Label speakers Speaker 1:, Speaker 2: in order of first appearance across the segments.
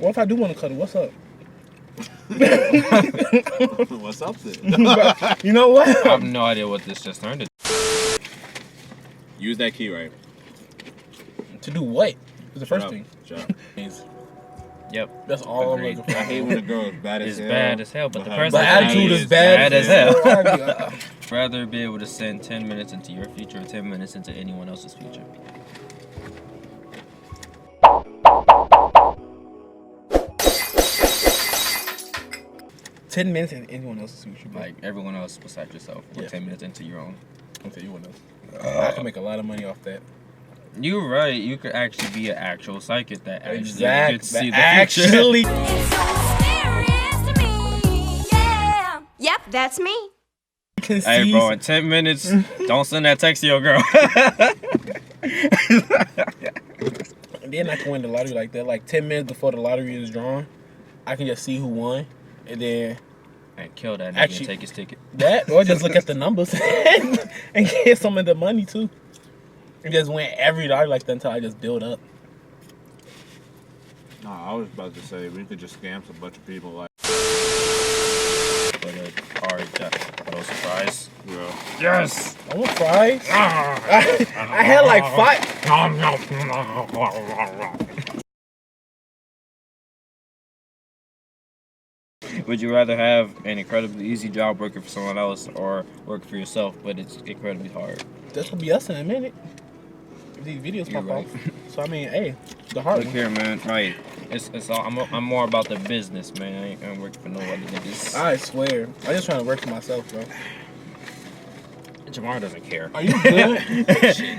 Speaker 1: What if I do want to cuddle? What's up?
Speaker 2: What's up then?
Speaker 1: You know what?
Speaker 3: I have no idea what this just turned into.
Speaker 2: Use that key right.
Speaker 1: To do what? It's the first thing.
Speaker 2: Shut up.
Speaker 3: Yep.
Speaker 1: That's all
Speaker 3: Agreed.
Speaker 1: I'm looking for.
Speaker 2: I hate when a girl is bad as
Speaker 3: It's
Speaker 2: hell.
Speaker 3: bad as hell, but the
Speaker 2: her
Speaker 3: person
Speaker 1: But attitude is bad
Speaker 3: as hell.
Speaker 1: hell.
Speaker 3: Rather be able to send 10 minutes into your future or 10 minutes into anyone else's future.
Speaker 1: $10 minutes in anyone else's future.
Speaker 3: Like everyone else besides yourself, or
Speaker 1: Yeah.
Speaker 3: 10 minutes into your own.
Speaker 1: I'll tell you what else. I can make a lot of money off that.
Speaker 3: You're right. You could actually be an actual psychic that actually
Speaker 1: Exactly.
Speaker 3: could see the
Speaker 1: Actually.
Speaker 4: It's so mysterious to me, yeah. Yep, that's me.
Speaker 1: Can
Speaker 3: Hey,
Speaker 1: see
Speaker 3: bro, in 10 minutes, don't send that text to your girl.
Speaker 1: And then I can win the lottery like that. Like 10 minutes before the lottery is drawn, I can just see who won, and then
Speaker 3: And kill that nigga
Speaker 1: Actually-
Speaker 3: and take his ticket.
Speaker 1: that, or just look at the numbers and get some of the money too. And just win every lottery like that until I just build up.
Speaker 2: No, I was about to say we could just scam some bunch of people like.
Speaker 3: But alright, for those surprise.
Speaker 2: Yeah.
Speaker 3: Yes!
Speaker 1: I want fries. I had like 5.
Speaker 3: Would you rather have an incredibly easy job working for someone else or work for yourself, but it's incredibly hard?
Speaker 1: That's gonna be us in a minute. These videos
Speaker 3: You're
Speaker 1: pop
Speaker 3: right.
Speaker 1: off. So I mean, hey, the hard
Speaker 3: Look
Speaker 1: one.
Speaker 3: here, man. Right. It's all, I'm more about the business, man. I ain't working for nobody niggas.
Speaker 1: I swear, I'm just trying to work for myself, bro.
Speaker 3: Jamar doesn't care.
Speaker 1: Are you good?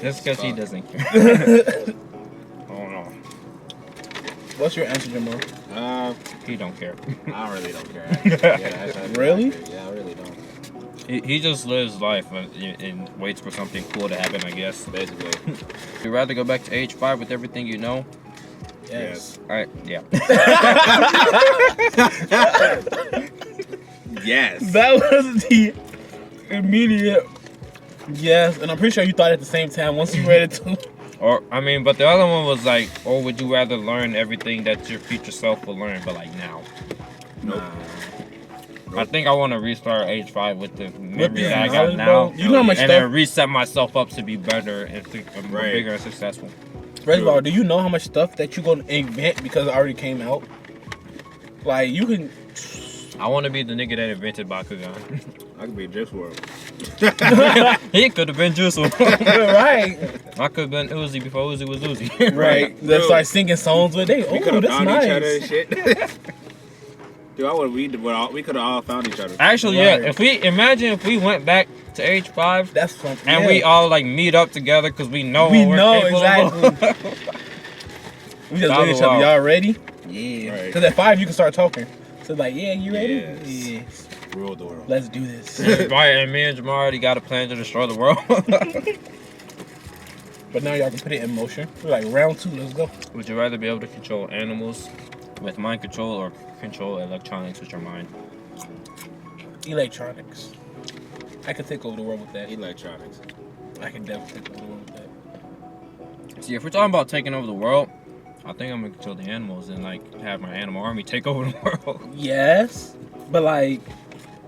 Speaker 3: That's because he doesn't care. Oh no.
Speaker 1: What's your answer, Jamal?
Speaker 3: He don't care.
Speaker 2: I really don't care. Actually. Yeah, that's
Speaker 1: Really?
Speaker 2: accurate. Yeah, I really don't.
Speaker 3: He just lives life and waits for something cool to happen, I guess.
Speaker 2: Basically.
Speaker 3: You'd rather go back to age 5 with everything you know?
Speaker 1: Yes.
Speaker 3: Alright, yeah.
Speaker 2: Yes.
Speaker 1: That was the immediate yes, and I'm pretty sure you thought at the same time once you read it too.
Speaker 3: Or, I mean, but the other one was like, or would you rather learn everything that your future self will learn, but like now?
Speaker 2: Nope.
Speaker 3: I think I want to restart age 5 with the memories
Speaker 1: the
Speaker 3: that I got
Speaker 1: knowledge,
Speaker 3: now.
Speaker 1: bro. You know how much
Speaker 3: and
Speaker 1: stuff-
Speaker 3: then reset myself up to be better and
Speaker 2: Right.
Speaker 3: bigger and successful.
Speaker 1: First of all, do you know how much stuff that you're gonna invent because it already came out? Like you can
Speaker 3: I want to be the nigga that invented Bakugan.
Speaker 2: I could be Juice WRLD.
Speaker 3: He could have been Juice.
Speaker 1: right.
Speaker 3: I could have been Uzi before Uzi was Uzi.
Speaker 1: Right. That's like singing songs with they.
Speaker 2: We could
Speaker 1: Oh,
Speaker 2: have
Speaker 1: that's
Speaker 2: found each other and
Speaker 1: nice.
Speaker 2: shit. Dude, we could have all found each other.
Speaker 3: Actually,
Speaker 1: Right.
Speaker 3: yeah. If we went back to age 5
Speaker 1: That's fun.
Speaker 3: and
Speaker 1: yeah.
Speaker 3: we all like meet up together because we know
Speaker 1: We
Speaker 3: what we're
Speaker 1: know
Speaker 3: capable
Speaker 1: exactly.
Speaker 3: of.
Speaker 1: We just
Speaker 3: Follow
Speaker 1: look at each other.
Speaker 3: up.
Speaker 1: Y'all ready? Yeah.
Speaker 2: Right.
Speaker 1: Because at 5 you can start talking. So like, yeah, you ready?
Speaker 2: Yes.
Speaker 1: Yes.
Speaker 2: Rule the world.
Speaker 1: Let's do this.
Speaker 3: Right, and me and Jamar already got a plan to destroy the world.
Speaker 1: But now y'all can put it in motion. We're like round 2. Let's go.
Speaker 3: Would you rather be able to control animals with mind control or control electronics with your mind?
Speaker 1: Electronics. I could take over the world with that.
Speaker 2: Electronics.
Speaker 1: I can definitely take over the world with that.
Speaker 3: See, if we're talking about taking over the world, I think I'm gonna control the animals and like have my animal army take over the world.
Speaker 1: Yes, but like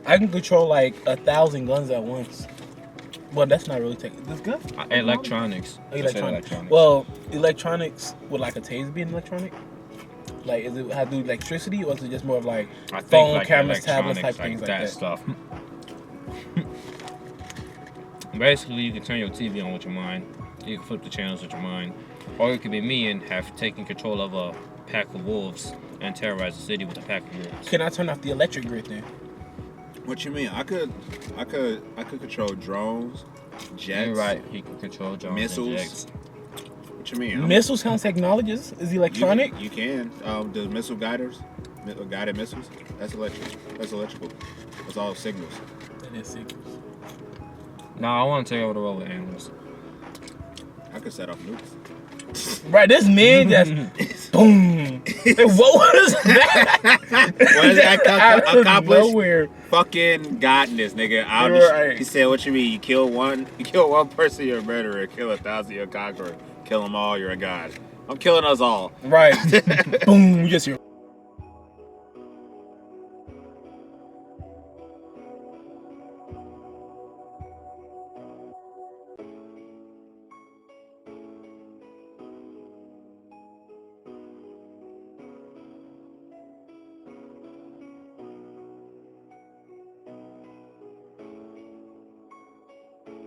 Speaker 1: I can control like 1,000 guns at once. Well, that's not really taking this gun.
Speaker 3: Electronics. I said
Speaker 1: Electronics. Well, electronics would like a taser be an electronic? Like, is it have to do with electricity, or is it just more of like
Speaker 3: I think
Speaker 1: phone,
Speaker 3: like
Speaker 1: cameras, tablets,
Speaker 3: electronics,
Speaker 1: type things like
Speaker 3: that
Speaker 1: that?
Speaker 3: stuff. Basically, you can turn your TV on with your mind. You can flip the channels with your mind. Or it could be me and have taken control of a pack of wolves and terrorize the city with a pack of wolves.
Speaker 1: Can I turn off the electric grid then?
Speaker 2: What you mean? I could control drones, jets.
Speaker 3: You're right. He can control drones
Speaker 2: Missiles.
Speaker 3: and jets.
Speaker 2: What you mean?
Speaker 1: Missile sounds technologies is electronic.
Speaker 2: You can. The missile guiders, guided missiles. That's electric. That's electrical. That's all signals.
Speaker 1: That is signals.
Speaker 3: No, I want to take over the world with animals.
Speaker 2: I could set off nukes.
Speaker 1: Right, this man just boom. What was that?
Speaker 2: What is that
Speaker 1: Out of
Speaker 2: accomplished?
Speaker 1: nowhere.
Speaker 2: Fucking godness, nigga.
Speaker 1: You're right.
Speaker 2: He said, "What you mean? You kill one person, you're a murderer. Kill 1,000, you're a conqueror." Kill them all, you're a god. I'm killing us all.
Speaker 1: Right. Boom. You just hear.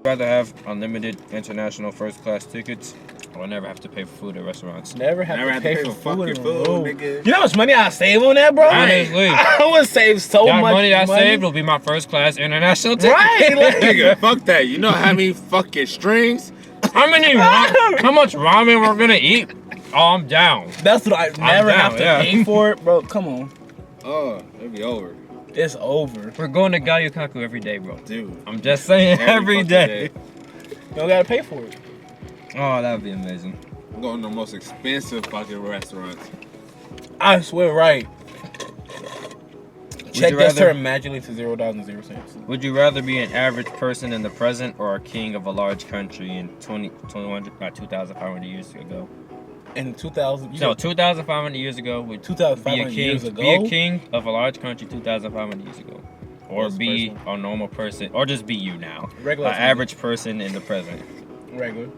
Speaker 3: Rather have unlimited international first class tickets or never have to pay for food at restaurants.
Speaker 1: Never have
Speaker 2: Never
Speaker 1: to
Speaker 2: have
Speaker 1: pay
Speaker 2: to
Speaker 1: for
Speaker 2: fuck
Speaker 1: food.
Speaker 2: your
Speaker 1: in
Speaker 2: food,
Speaker 1: a row.
Speaker 2: nigga.
Speaker 1: You know how much money I save on that, bro?
Speaker 3: Honestly.
Speaker 1: I would save so
Speaker 3: That
Speaker 1: much
Speaker 3: money I saved will be my first class international ticket.
Speaker 1: Right. Like,
Speaker 2: Nigga, fuck that. You know how many fucking strings?
Speaker 3: How much ramen we're gonna eat? Oh, I'm down.
Speaker 1: that's what I never
Speaker 3: down,
Speaker 1: have to
Speaker 3: yeah.
Speaker 1: pay for it, bro. Come on.
Speaker 2: Oh, it'll be over.
Speaker 1: It's over.
Speaker 3: We're going to Gayukaku every day, bro.
Speaker 2: Dude.
Speaker 3: I'm just saying, every
Speaker 2: fucking
Speaker 3: day.
Speaker 1: You don't gotta pay for it.
Speaker 3: Oh, that would be amazing.
Speaker 2: I'm going to the most expensive fucking restaurants.
Speaker 1: I swear, right. Check
Speaker 3: you
Speaker 1: this
Speaker 3: rather-
Speaker 1: term magically to $0.00.
Speaker 3: Would you rather be an average person in the present or a king of a large country in 2,500 years ago?
Speaker 1: In 2000, you
Speaker 3: No,
Speaker 1: said
Speaker 3: 2,500 years ago. Would be a
Speaker 1: 2,500
Speaker 3: king,
Speaker 1: years ago.
Speaker 3: Be a king of a large country 2,500 years ago. Or
Speaker 2: What's the
Speaker 3: be
Speaker 2: first
Speaker 3: a normal person. Or just be you now.
Speaker 1: Regular.
Speaker 3: An average person in the present.
Speaker 1: Regular.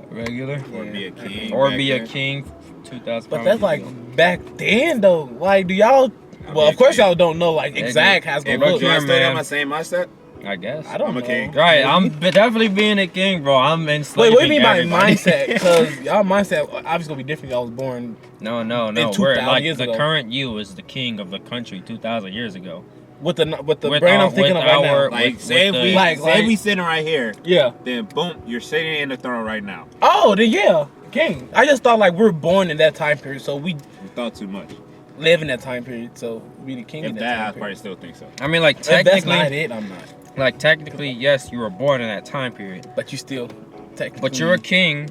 Speaker 3: Regular?
Speaker 2: Or be a king.
Speaker 3: Or
Speaker 2: back
Speaker 3: be a
Speaker 2: then.
Speaker 3: king 2,500
Speaker 1: But that's
Speaker 3: years
Speaker 1: like
Speaker 3: ago.
Speaker 1: back then, though. Like, do y'all? Well, of course y'all don't know like
Speaker 3: Yeah,
Speaker 1: exact how it's
Speaker 2: Hey,
Speaker 1: gonna
Speaker 2: bro,
Speaker 1: look.
Speaker 2: do I
Speaker 3: Yeah,
Speaker 2: still have
Speaker 3: man.
Speaker 2: my same mindset?
Speaker 3: I guess.
Speaker 1: I don't
Speaker 2: I'm a
Speaker 1: know.
Speaker 2: king.
Speaker 3: Right, I'm definitely being a king, bro. I'm
Speaker 1: Wait,
Speaker 3: enslaving
Speaker 1: what do you mean by
Speaker 3: everybody.
Speaker 1: mindset? Because y'all mindset obviously gonna be different. Y'all was born.
Speaker 3: No.
Speaker 1: In
Speaker 3: We're
Speaker 1: 2,000
Speaker 3: like
Speaker 1: years
Speaker 3: the
Speaker 1: ago.
Speaker 3: current you is the king of the country 2,000 years ago.
Speaker 1: With the
Speaker 3: With
Speaker 1: brain
Speaker 3: our-
Speaker 1: I'm thinking
Speaker 3: with
Speaker 1: of right
Speaker 3: our-
Speaker 1: now.
Speaker 2: Like,
Speaker 3: With
Speaker 2: say if
Speaker 3: the-
Speaker 2: we,
Speaker 1: Like-
Speaker 2: say
Speaker 1: like-
Speaker 2: if we sitting right here,
Speaker 1: Yeah.
Speaker 2: then boom, you're sitting in the throne right now.
Speaker 1: Oh, then yeah, king. I just thought like we're born in that time period, so we
Speaker 2: You thought too much.
Speaker 1: live in that time period, so we the king
Speaker 2: If
Speaker 1: in
Speaker 2: that,
Speaker 1: that
Speaker 2: I
Speaker 1: time
Speaker 2: probably
Speaker 1: period.
Speaker 2: still think so.
Speaker 3: I mean, like
Speaker 1: If that's not
Speaker 3: technically,
Speaker 1: it, I'm not.
Speaker 3: yes, you were born in that time period,
Speaker 1: But you still technically.
Speaker 3: but you're a king,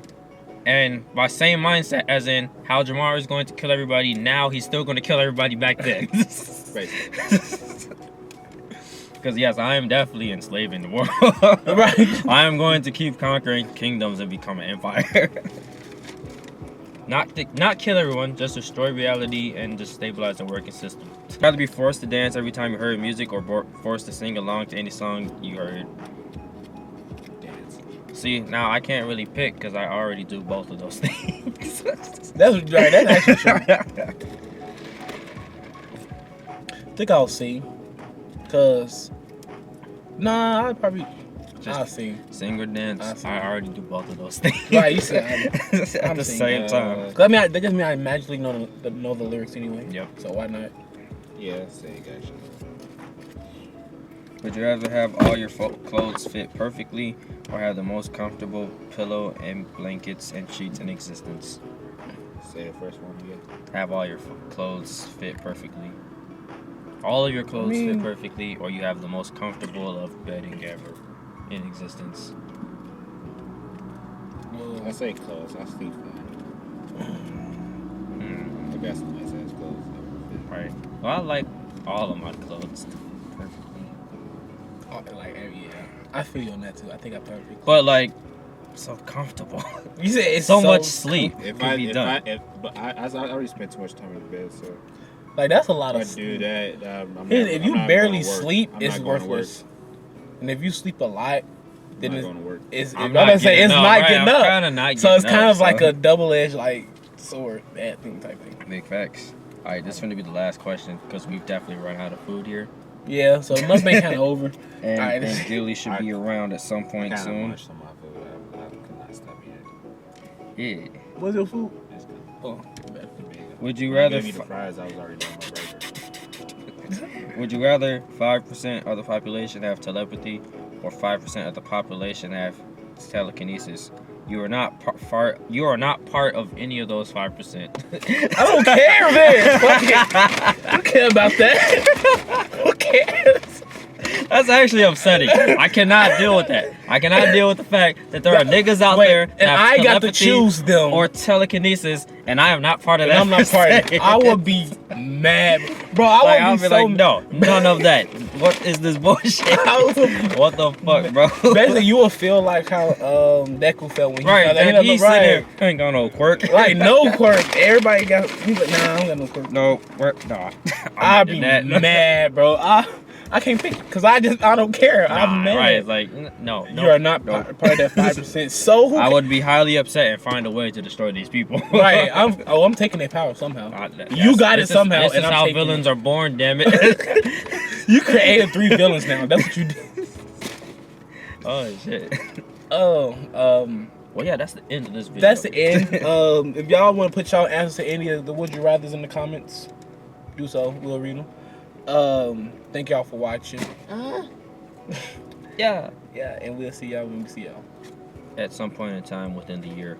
Speaker 3: and by same mindset as in how Jamar is going to kill everybody now, he's still going to kill everybody back then.
Speaker 2: Basically.
Speaker 3: Because yes, I am definitely enslaving the world.
Speaker 1: Right.
Speaker 3: I am going to keep conquering kingdoms and become an empire. Not kill everyone, just destroy reality and just stabilize the working system. Rather be forced to dance every time you heard music or forced to sing along to any song you heard.
Speaker 2: Dance.
Speaker 3: See, now I can't really pick because I already do both of those things.
Speaker 1: That's right. That's actually true. I think I'll see. Cause nah, I'd probably I'll see.
Speaker 3: Sing or dance,
Speaker 1: I see.
Speaker 3: I already do both of those things.
Speaker 1: Right, you said
Speaker 3: At the same time.
Speaker 1: Cause I mean, that just mean I magically know the lyrics anyway.
Speaker 3: Yep.
Speaker 1: So why not?
Speaker 2: Yeah, say gotcha.
Speaker 3: Would you rather have all your clothes fit perfectly or have the most comfortable pillow and blankets and sheets in existence?
Speaker 2: Say the first one again.
Speaker 3: Have all your clothes fit perfectly. All of your clothes fit perfectly, or you have the most comfortable of bedding ever in existence.
Speaker 1: Well,
Speaker 2: I say clothes. I sleep fine. The best nice ass clothes.
Speaker 3: Right. Well, I like all of my clothes perfectly.
Speaker 1: like yeah, I feel you on that too. I think I perfectly.
Speaker 3: But like, so comfortable.
Speaker 1: You said it's
Speaker 3: so much sleep
Speaker 2: If
Speaker 3: could
Speaker 2: I,
Speaker 3: be
Speaker 2: if
Speaker 3: done.
Speaker 2: I already spent too much time in the bed, so
Speaker 1: Like that's a lot
Speaker 2: if
Speaker 1: of
Speaker 2: I do that, I'm
Speaker 1: If you
Speaker 2: I'm not
Speaker 1: barely
Speaker 2: gonna work.
Speaker 1: sleep,
Speaker 2: I'm
Speaker 1: it's
Speaker 2: not going to work.
Speaker 1: worthless. And if you sleep a lot,
Speaker 2: I'm
Speaker 1: then
Speaker 2: not
Speaker 1: it's
Speaker 2: going to work.
Speaker 1: it's
Speaker 3: I'm
Speaker 1: I'm
Speaker 3: not
Speaker 1: gonna say
Speaker 3: getting
Speaker 1: it's
Speaker 3: up,
Speaker 1: not
Speaker 3: right?
Speaker 1: getting
Speaker 3: I'm
Speaker 1: up.
Speaker 3: kinda not
Speaker 1: So it's
Speaker 3: getting
Speaker 1: kind
Speaker 3: up,
Speaker 1: of like
Speaker 3: so-
Speaker 1: a double-edged like sword, bad thing type thing.
Speaker 3: Big facts. All right, this is going to be the last question because we've definitely run out of food here.
Speaker 1: Yeah, so mukbang kind of over.
Speaker 3: And,
Speaker 1: Alright.
Speaker 3: and Gilly should be around at some point
Speaker 2: Kind of
Speaker 3: soon.
Speaker 2: munched on my food. I could not stop eating
Speaker 3: Yeah.
Speaker 1: What's your food?
Speaker 2: it. It's good.
Speaker 1: Oh, bad.
Speaker 3: Would you
Speaker 2: When you
Speaker 3: rather
Speaker 2: gave me the fries, I was already done my burger.
Speaker 3: would you rather 5% of the population have telepathy or 5% of the population have telekinesis? You are not you are not part of any of those 5%.
Speaker 1: I don't care, man. Fuck it. I don't care about that. Who cares?
Speaker 3: That's actually upsetting. I cannot deal with that. I cannot deal with the fact that there are niggas out
Speaker 1: Wait,
Speaker 3: there
Speaker 1: and
Speaker 3: that have
Speaker 1: I got to
Speaker 3: telepathy
Speaker 1: choose them.
Speaker 3: or telekinesis, and I am not part of
Speaker 1: And
Speaker 3: that.
Speaker 1: I'm not part of it. I would be mad, bro. I
Speaker 3: Like,
Speaker 1: would
Speaker 3: I'll
Speaker 1: be
Speaker 3: be
Speaker 1: so
Speaker 3: like, no, none of that. What is this bullshit?
Speaker 1: How the-
Speaker 3: What the fuck, bro?
Speaker 1: Basically, you will feel like how Deku felt when he
Speaker 3: Right,
Speaker 1: found out.
Speaker 3: like, he's sitting
Speaker 1: Right.
Speaker 3: there, ain't got no quirk.
Speaker 1: Like no quirk. Everybody got. He's like, nah, I don't got no quirk.
Speaker 3: No quirk. Nah.
Speaker 1: I'd be mad, bro. I can't pick because I don't care. I'm mad.
Speaker 3: Right, it's like no.
Speaker 1: You are not part of that 5%. So who
Speaker 3: I would be highly upset and find a way to destroy these people.
Speaker 1: right. I'm taking their power somehow.
Speaker 3: Yes,
Speaker 1: You got it
Speaker 3: this
Speaker 1: somehow,
Speaker 3: This
Speaker 1: and
Speaker 3: is
Speaker 1: I'm
Speaker 3: how
Speaker 1: taking
Speaker 3: villains
Speaker 1: it.
Speaker 3: are born. Damn it.
Speaker 1: You created 3 villains now. That's what you did.
Speaker 3: Oh shit.
Speaker 1: Oh,
Speaker 3: Well, yeah, that's the end of this video.
Speaker 1: that's the end. If y'all want to put y'all answers to any of the would you rather's in the comments, do so. We'll read them. Thank y'all for watching.
Speaker 3: Yeah.
Speaker 1: Yeah, and we'll see y'all when we see y'all.
Speaker 3: At some point in time within the year.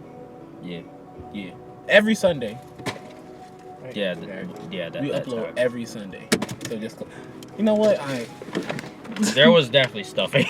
Speaker 3: Yeah.
Speaker 1: Yeah, every Sunday. Right?
Speaker 3: Yeah.
Speaker 1: Right.
Speaker 3: Yeah.
Speaker 1: We
Speaker 3: That
Speaker 1: upload
Speaker 3: time.
Speaker 1: every Sunday. So just, you know what?
Speaker 3: There was definitely stuffing.